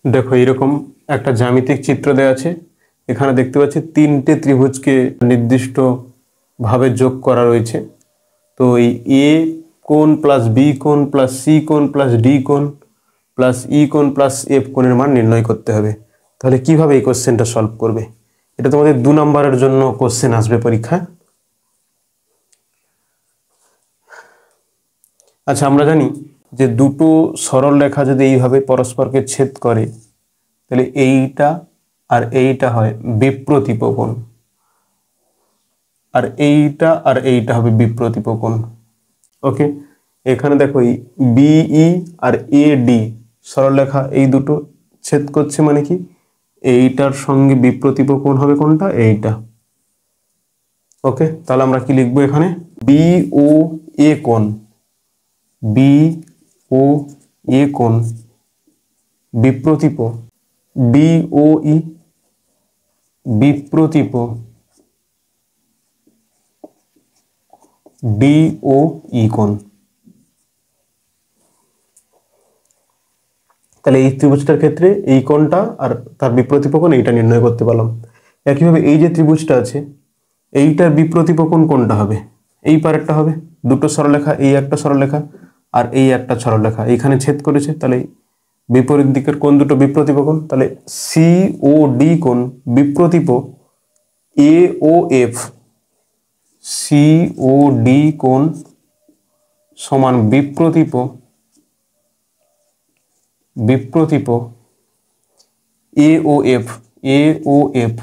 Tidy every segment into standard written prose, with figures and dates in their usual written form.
দেখো এরকম একটা জ্যামিতিক চিত্র দেওয়া আছে। এখানে দেখতে পাচ্ছি তিনটে ত্রিভুজকে নির্দিষ্ট ভাবে যোগ করা রয়েছে। তো এই এ কোণ প্লাস বি কোণ প্লাস সি কোণ প্লাস ডি কোণ প্লাস ই কোণ প্লাস এফ কোণের মান নির্ণয় করতে হবে। তাহলে কিভাবে এই কোশ্চেনটা সলভ করবে? এটা তোমাদের 2 নম্বরের জন্য কোশ্চেন আসবে পরীক্ষায়। আচ্ছা, আমরা জানি যে দুটো সরল রেখা যদি এইভাবে পরস্পরকে ছেদ করে তাহলে এইটা আর এইটা হয় বিপ্রতীপ কোণ, আর এইটা হবে বিপ্রতীপ কোণ। ওকে, এখানে দেখো এই বিই আর এ ডি সরলরেখা এই দুটো ছেদ করছে, মানে কি এইটার সঙ্গে বিপ্রতীপ কোণ হবে কোনটা? এইটা। ওকে, তাহলে আমরা কি লিখবো এখানে? বি ও এ কোণ, বি ও এ কোণ বিপ্রতীপ বি ও ই বিপ্রতীপ ডি ও ই কোণ। তাহলে এই ত্রিভুজটার ক্ষেত্রে এই কোণটা আর তার বিপ্রতীপ কোণ এইটা নির্ণয় করতে পারলাম। একইভাবে এই যে ত্রিভুজটা আছে এইটার বিপ্রতীপ কোণ কোনটা হবে? এই পারেরটা হবে। দুটো সরলরেখা, এই একটা সরলরেখা আর এই একটা সরলরেখা এইখানে ছেদ করেছে, তাহলে বিপরীত দিকের কোণ দুটো বিপ্রতীপ কোণ। তাহলে সি ও ডি কোণ বিপ্রতীপ এ ও এফ, সি ও ডি কোণ সমান বিপ্রতীপ এ ও এফ, এ ও এফ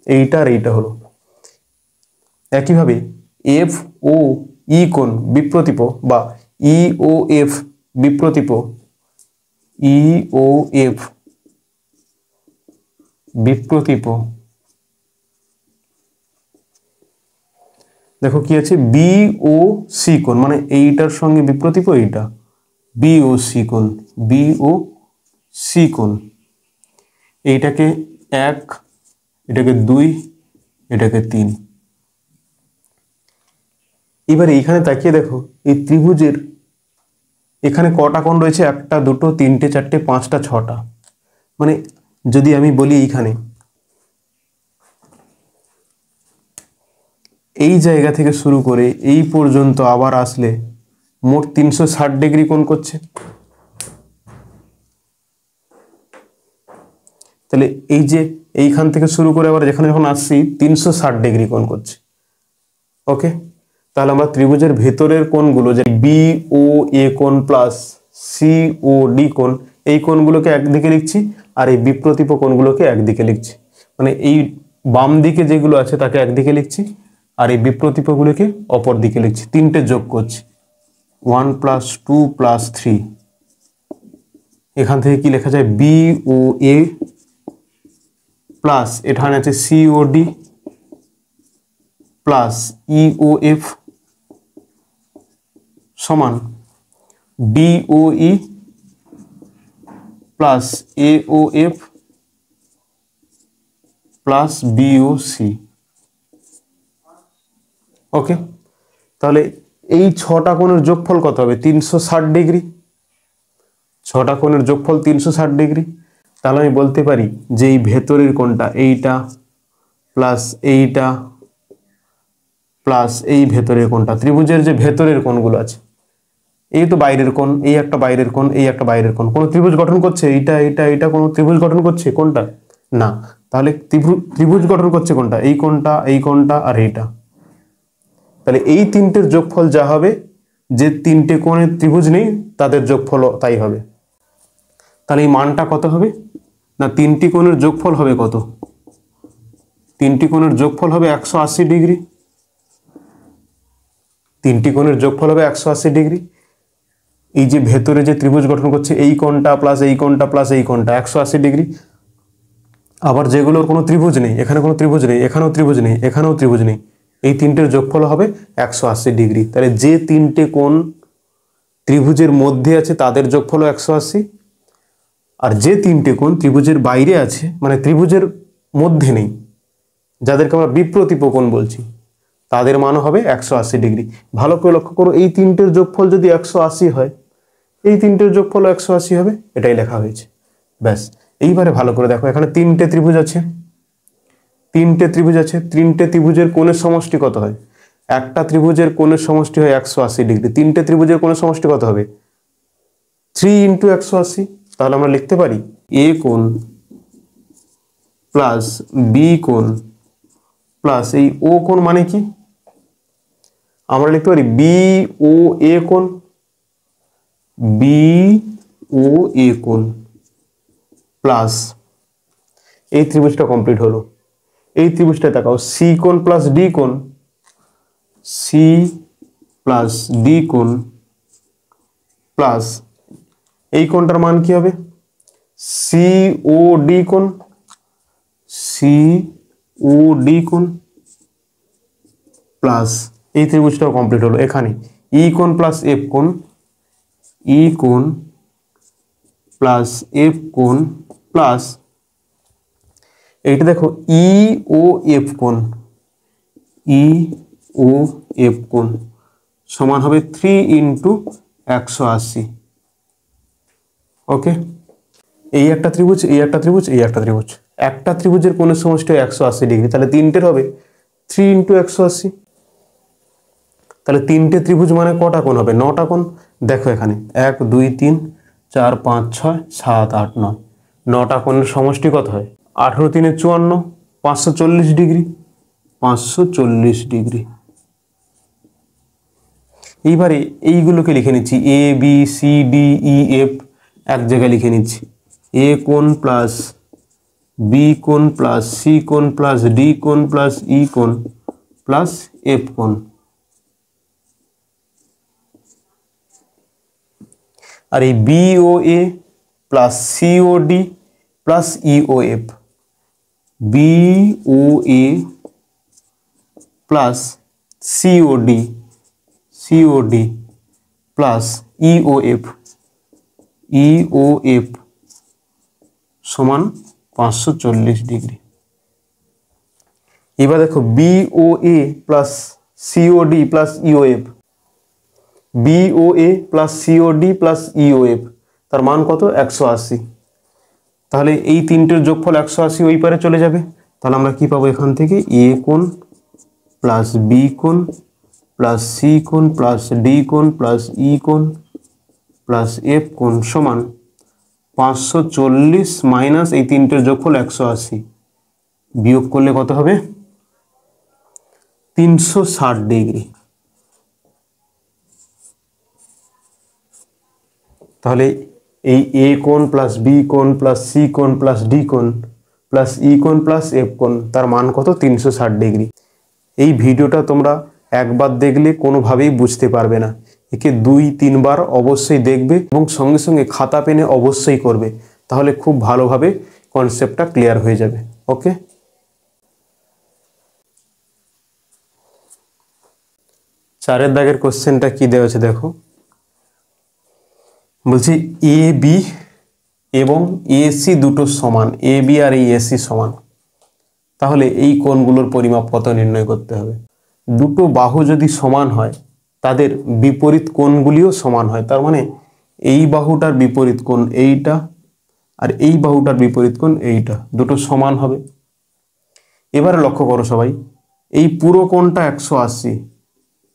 এইটা আর এইটা হলো। একইভাবে এফ ও ই কোণ বিপ্রতীপ বা ই ও এফ বিপ্রতীপ ই ও এফ বিপ্রতীপ, দেখো কি আছে বি ও সি কোণ, মানে এইটার সঙ্গে বিপ্রতীপ এইটা বি ও সি কোণ, বি ও সি কোণ। এইটাকে 1, এটাকে 2, এটাকে 3। এবার এইখানে তাকিয়ে দেখো এই ত্রিভুজের এখানে কটা কোণ রয়েছে? 1, 2, 3, 4, 5, 6টা। মানে যদি আমি বলি এইখানে এই জায়গা থেকে শুরু করে এই পর্যন্ত আবার আসলে মোট 360 ডিগ্রি কোণ করছে। তাহলে এই যে এইখান থেকে শুরু করে আবার যেখানে যখন আসছি 360 ডিগ্রি কোণ করছে। ওকে, তাহলে আমরা ত্রিভুজের ভেতরের কোণগুলো যে বি ও এ কোণ প্লাস সি ও ডি কোণ এই কোণগুলোকে একদিকে লিখছি আর এই বিপ্রতীপ কোণগুলোকে একদিকে লিখছি। মানে এই বাম দিকে যেগুলো আছে তাকে একদিকে লিখছি আর এই বিপ্রতীপগুলোকে অপর দিকে লিখছি। তিনটে যোগ করছি 1 + 2 + 3। এখান থেকে কি লেখা যায়? বি ও এ প্লাস এখানে আছে C O D plus E O F সমান ডি ও ই প্লাস এ ও এফ প্লাস বি ও সি। ওকে, তাহলে এই 6টা কোণের যোগফল কত হবে? 360 ডিগ্রি। 6টা কোণের যোগফল 360 ডিগ্রি। তাহলে আমি বলতে পারি যে এই ভেতরের কোণটা এইটা প্লাস এইটা প্লাস এই ভেতরের কোণটা, ত্রিভুজের যে ভেতরের কোণগুলো আছে, এই তো বাইরের কোণ, এই একটা বাইরের কোণ, এই একটা বাইরের কোণ, কোনো ত্রিভুজ গঠন করছে? এইটা এইটা এইটা কোনো ত্রিভুজ গঠন করছে? কোনটা? না। তাহলে ত্রিভুজ গঠন করছে কোনটা? এই কোণটা, এই কোণটা আর এইটা। তাহলে এই তিনটের যোগফল যা হবে, যে তিনটে কোণের ত্রিভুজ নেই তাদের যোগফল তাই হবে। তাহলে এই মানটা কত হবে? না, তিনটি কোণের যোগফল হবে কত? তিনটি কোণের যোগফল হবে 180 ডিগ্রি। তিনটি কোণের যোগফল হবে 180 ডিগ্রি। এই যে ভেতরে যে ত্রিভুজ গঠন করছে এই কোণটা প্লাস এই কোণটা প্লাস এই কোণটা 180 ডিগ্রি। আবার যেগুলোর কোনো ত্রিভুজ নেই, এখানে কোনো ত্রিভুজ নেই, এখানেও ত্রিভুজ নেই, এখানেও ত্রিভুজ নেই, এই তিনটের যোগফল হবে 180 ডিগ্রি। তাহলে যে তিনটে কোণ ত্রিভুজের মধ্যে আছে তাদের যোগফল 180, আর যে তিনটে কোণ ত্রিভুজের বাইরে আছে মানে ত্রিভুজের মধ্যে নেই, যাদেরকে আমরা বিপ্রতীপ কোণ বলছি, তাদের মান হবে 180 ডিগ্রি। ভালো করে লক্ষ্য করো, এই তিনটের যোগফল যদি 180 হয় এই তিনটের যোগফল 180 হবে, এটাই লেখা হয়েছে। ব্যাস, এইবারে ভালো করে দেখো, এখানে তিনটে ত্রিভুজ আছে, তিনটে ত্রিভুজের কোণের সমষ্টি কত হয়? একটা ত্রিভুজের কোণের সমষ্টি হয় 180 ডিগ্রি, তিনটে ত্রিভুজের কোণের সমষ্টি কত হবে? 3 × 180। তাহলে আমরা লিখতে পারি এ কোণ প্লাস বি কোণ প্লাস এই ও কোণ মানে কি? আমরা লিখতে পারি বি ও এ কোণ, বি ও এ কোণ প্লাস এই ত্রিভুজটা কমপ্লিট হলো। এই ত্রিভুজটা তাকাও, সি কোণ প্লাস ডি কোণ, সি প্লাস ডি কোণ প্লাস এই কোণটার মান কি হবে? সি ও ডি কোণ, সি ও ডি কোণ প্লাস এই ত্রিভুজটাও কমপ্লিট হলো। এখানে ই কোণ প্লাস এফ কোণ, ই কোণ প্লাস এফ কোণ প্লাস এইটা দেখো ই ও এফ কোণ, ই ও এফ কোণ সমান হবে 3 × 180। ওকে, এই একটা ত্রিভুজ, এই একটা ত্রিভুজ, এই একটা ত্রিভুজ, একটা ত্রিভুজের কোণের সমষ্টি 180 ডিগ্রি, তাহলে তিনটের হবে 3 × 180। তাহলে তিনটে ত্রিভুজ মানে কটা কোণ হবে? 9টা কোণ। দেখো এখানে 1 2 3 4 5 6 7 8 9, 9টা কোণের সমষ্টি কত হয়? 18 × 3 = 54, 540 ডিগ্রি, 540 ডিগ্রি। এইবারে এইগুলোকে লিখে নিচ্ছি, A B C D E F এক জায়গায় লিখে নিচ্ছি। এ কোণ প্লাস বি কোণ প্লাস সি কোণ প্লাস ডি কোণ প্লাস ই কোণ প্লাস এফ কোণ। আর এই B O A plus C O D plus E O F, B O A plus C O D, C O D plus E O F, E O F সমান 540 degree. এবার দেখো B O A plus C O D plus E O F, B O A plus C O D plus E O F, তার মান কত? 180। তাহলে এই তিনটের যোগফল 180 ওই পারে চলে যাবে। তাহলে আমরা কি পাবো এখান থেকে? এ কোণ প্লাস বি কোণ প্লাস সি কোণ প্লাস ডি কোণ প্লাস ই কোণ প্লাস এফ কোণ সমান 540 মাইনাস এই তিনটের যোগফল 180, বিয়োগ করলে কত হবে? 360 ডিগ্রি। তাহলে এই এ কোণ প্লাস বি কোণ প্লাস সি কোণ প্লাস ডি কোণ প্লাস ই কোণ প্লাস এফ কোণ, তার মান কত? 360 ডিগ্রি। এই ভিডিওটা তোমরা একবার দেখলে কোনোভাবেই বুঝতে পারবে না, একে 2-3 বার অবশ্যই দেখবে এবং সঙ্গে সঙ্গে খাতা পেনে অবশ্যই করবে, তাহলে খুব ভালোভাবে কনসেপ্টটা ক্লিয়ার হয়ে যাবে। ওকে, 4 দাগের কোশ্চেনটা কি দেওয়া আছে দেখো, বলছি এ বি এবং এসি দুটো সমান, এ বি আর এই এসি সমান, তাহলে এই কোণগুলোর পরিমাপ কত নির্ণয় করতে হবে? দুটো বাহু যদি সমান হয় তাদের বিপরীত কোণগুলিও সমান হয়, তার মানে এই বাহুটার বিপরীত কোণ এইটা আর এই বাহুটার বিপরীত কোণ এইটা, দুটো সমান হবে। এবারে লক্ষ্য করো সবাই, এই পুরো কোণটা 180,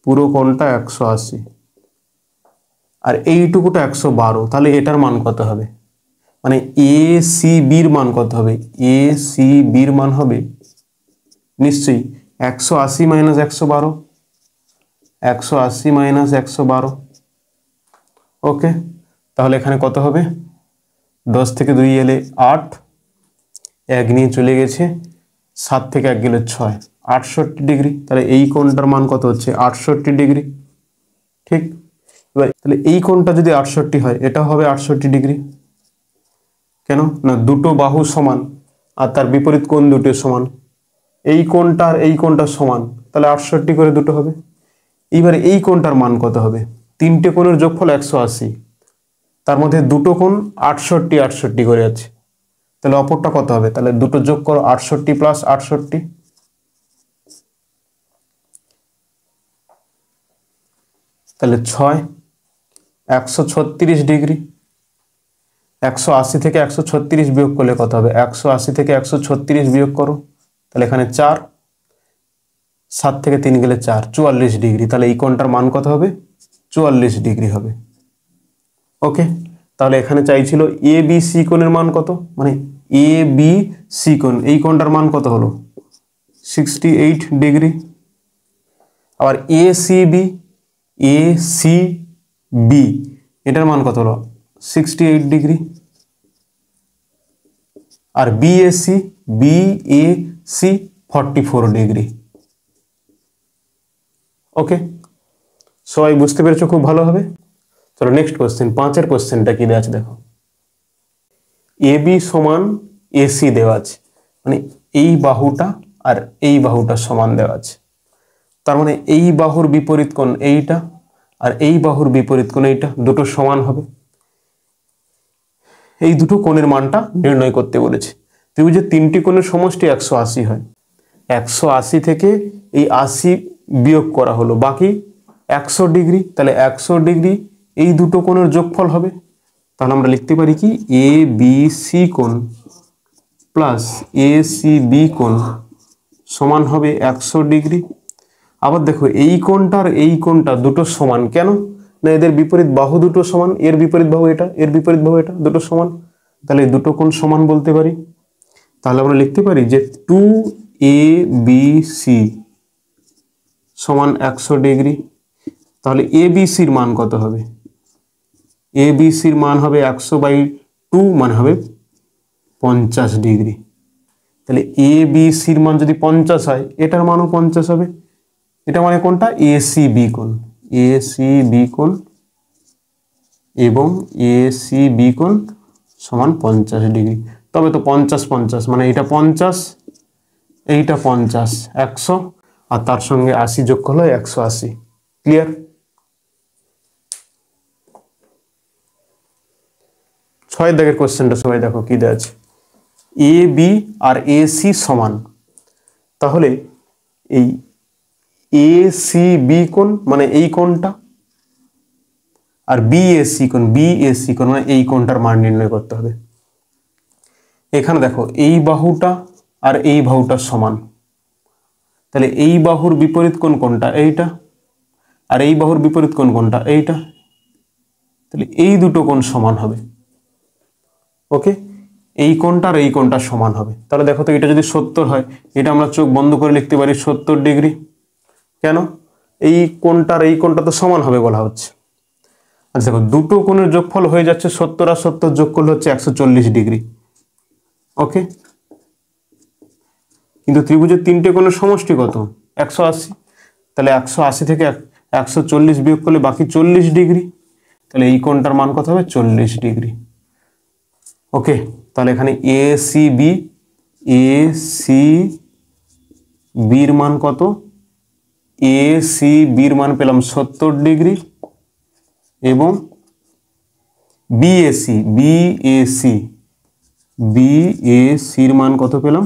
পুরো কোণটা 180 আর এইটুকুটা 112, তাহলে এটার মান কত হবে? মানে এ সি বির মান কত হবে? এ সি বির মান হবে নিশ্চয়ই 180 মাইনাস 112, 180 মাইনাস 112। ওকে, তাহলে এখানে কত হবে? 10 থেকে 2 এলে 8, 1 নিয়ে চলে গেছে, 7 থেকে 1 গেলে 6, 68 ডিগ্রি। তাহলে এই কোণটার মান কত হচ্ছে? 68 ডিগ্রি। ঠিক, এবার তাহলে এই কোণটা যদি 68 হয়, এটাও হবে 68 ডিগ্রি। কেন না? দুটো বাহু সমান আর তার বিপরীত কোণ দুটো সমান, এই কোণটা আর এই কোণটা সমান, তাহলে 68 করে দুটো হবে। এইবারে এই কোণটার মান কত হবে? তিনটে কোণের যোগফল 180, তার মধ্যে দুটো কোণ 68 68 করে আছে, তাহলে অপরটা কত হবে? তাহলে দুটো যোগ করো, 68 প্লাস 68, তাহলে 6 136 ডিগ্রি। 180 থেকে 136 বিয়োগ করলে কত হবে? 180 থেকে 136 বিয়োগ করো, তাহলে এখানে 4, 7 থেকে 3 গেলে 4, 44 ডিগ্রি। তাহলে এই কোণটার মান কত হবে? 44 ডিগ্রি হবে। ওকে, তাহলে এখানে চাইছিল এ বি সি কোণের মান কত, মানে এ বি সি কোণ, এই কোণটার মান কত হলো? 68 ডিগ্রি। আবার এ সি বি এটার মান কত হলো? 68 ডিগ্রি। আর B A C 44 degree. Okay, সবাই বুঝতে পেরেছো খুব ভালোভাবে। চলো নেক্সট কোশ্চেন, 5 এর কোশ্চেনটা কি দেওয়া আছে দেখো। এ বি সমান এসি দেওয়া আছে, মানে এই বাহুটা আর এই বাহুটা সমান দেওয়া আছে। তার মানে এই বাহুর বিপরীত কোণ এইটা, আর এই বাহুর বিপরীত কোণ এইটা, দুটো সমান হবে। এই দুটো কোণের মানটা নির্ণয় করতে বলেছে। ত্রিভুজের 3টি কোণের সমষ্টি 180 হয়। 180 থেকে এই 80 বিয়োগ করা হলো, বাকি 100 ডিগ্রি। তাহলে 100 ডিগ্রি এই দুটো কোণের যোগফল হবে। তাহলে আমরা লিখতে পারি কি, এ বি সি কোণ প্লাস এ সি বি কোণ সমান হবে 100 ডিগ্রি। আবার দেখো এই কোণটা আর এই কোণটা দুটো সমান কেন? না, এদের বিপরীত বাহু দুটো সমান, এর বিপরীত বাহু এটা, এর বিপরীত বাহু এটা, দুটো সমান। তাহলে এই দুটো কোণ সমান বলতে পারি। তাহলে আমরা লিখতে পারি যে 2ABC সমান 100 ডিগ্রি। তাহলে ABCর মান কত হবে? ABCর মান হবে 100/2, মানে হবে 50 ডিগ্রি। তাহলে ABCর মান যদি 50 হয়, এটার মানও 50 হবে। এটা মানে কোনটা? ACB কোণ। ACB কোণ এবং ACB কোণ সমান 50 ডিগ্রি। তবে তো 50-50, মানে এটা 50, এইটা 50, 100, আর তার সঙ্গে 80 যোগ করলে 180। ক্লিয়ার? 6 দাগের কোশ্চেনটা সবাই দেখো কি দেওয়া আছে। A B R A C সমান, তাহলে এই এ সি বি কোণ মানে এই কোণটা, আর বিএসি কোণ মানে এই কোণটার মান নির্ণয় করতে হবে। এখানে দেখো এই বাহুটা আর এই বাহুটা সমান, তাহলে এই বাহুর বিপরীত কোণ কোনটা? এইটা। আর এই বাহুর বিপরীত কোণ কোনটা? এইটা। তাহলে এই দুটো কোণ সমান হবে। ওকে, এই কোণটা আর এই কোণটা সমান হবে। তাহলে দেখো তো, এটা যদি 70 হয়, এটা আমরা চোখ বন্ধ করে লিখতে পারি 70 ডিগ্রি। কেন? এই কোণটা আর এই কোণটা তো সমান হবে বলা হচ্ছে। আচ্ছা দেখো, দুটো কোণের যোগফল হয়ে যাচ্ছে 70, আর 70 যোগ করলে হচ্ছে 140 ডিগ্রি। ওকে, কিন্তু ত্রিভুজের 3টে কোণের সমষ্টি কত? 180। তাহলে 180 থেকে 140 বিয়োগ করলে বাকি 40 ডিগ্রি। তাহলে এই কোণটার মান কত হবে? 40 ডিগ্রি। ওকে, তাহলে এখানে এ সি বির মান কত? এ সি বির মান পেলাম 70 ডিগ্রি, এবং বিএসির মান কত পেলাম?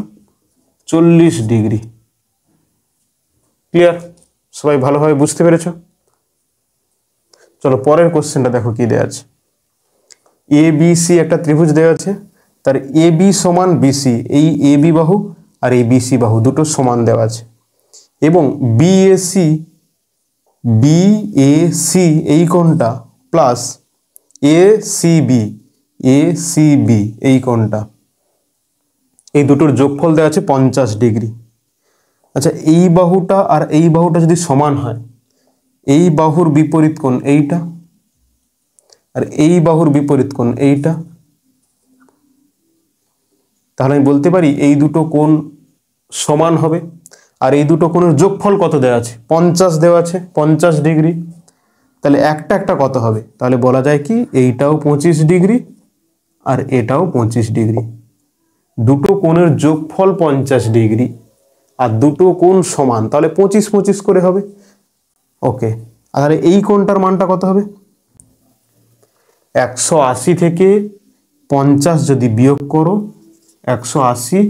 40 ডিগ্রি। ক্লিয়ার? সবাই ভালোভাবে বুঝতে পেরেছো? চলো পরের কোশ্চেনটা দেখো কি দেওয়া আছে। এ বি সি একটা ত্রিভুজ দেওয়া আছে, তার এ বি সমান বিসি, এই এ বি বাহু আর এই বিসি বাহু দুটো সমান দেওয়া আছে, এবং বিএসি এই কোণটা প্লাস এসিবি এই কোণটা, এই দুটোর যোগফল দেওয়া আছে 50 ডিগ্রি। আচ্ছা, এই বাহুটা আর এই বাহুটা যদি সমান হয়, এই বাহুর বিপরীত কোণ এইটা, আর এই বাহুর বিপরীত কোণ এইটা, তাহলে আমি বলতে পারি এই দুটো কোণ সমান হবে। আর এই দুটো কোণের যোগফল কত দেওয়া আছে? 50 দেওয়া আছে, 50 ডিগ্রি। তাহলে একটা একটা কত হবে? তাহলে বলা যায় কি, এইটাও 25 ডিগ্রি আর এটাও 25 ডিগ্রি। দুটো কোণের যোগফল 50 ডিগ্রি আর দুটো কোণ সমান, তাহলে 25-25 করে হবে। ওকে, আর এই কোণটার মানটা কত হবে? 180 থেকে 50 যদি বিয়োগ করো, 180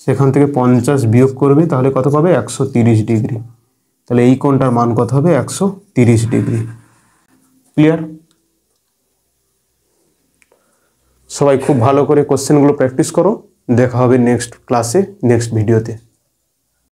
সেখান থেকে 50 বিয়োগ করবে, তাহলে কত পাবে? 130 ডিগ্রি। তাহলে এই কোণটার মান কত হবে 130 ডিগ্রি। ক্লিয়ার? সবাই খুব ভালো করে কোশ্চেনগুলো প্র্যাকটিস করো। দেখা হবে নেক্সট ক্লাসে, নেক্সট ভিডিওতে।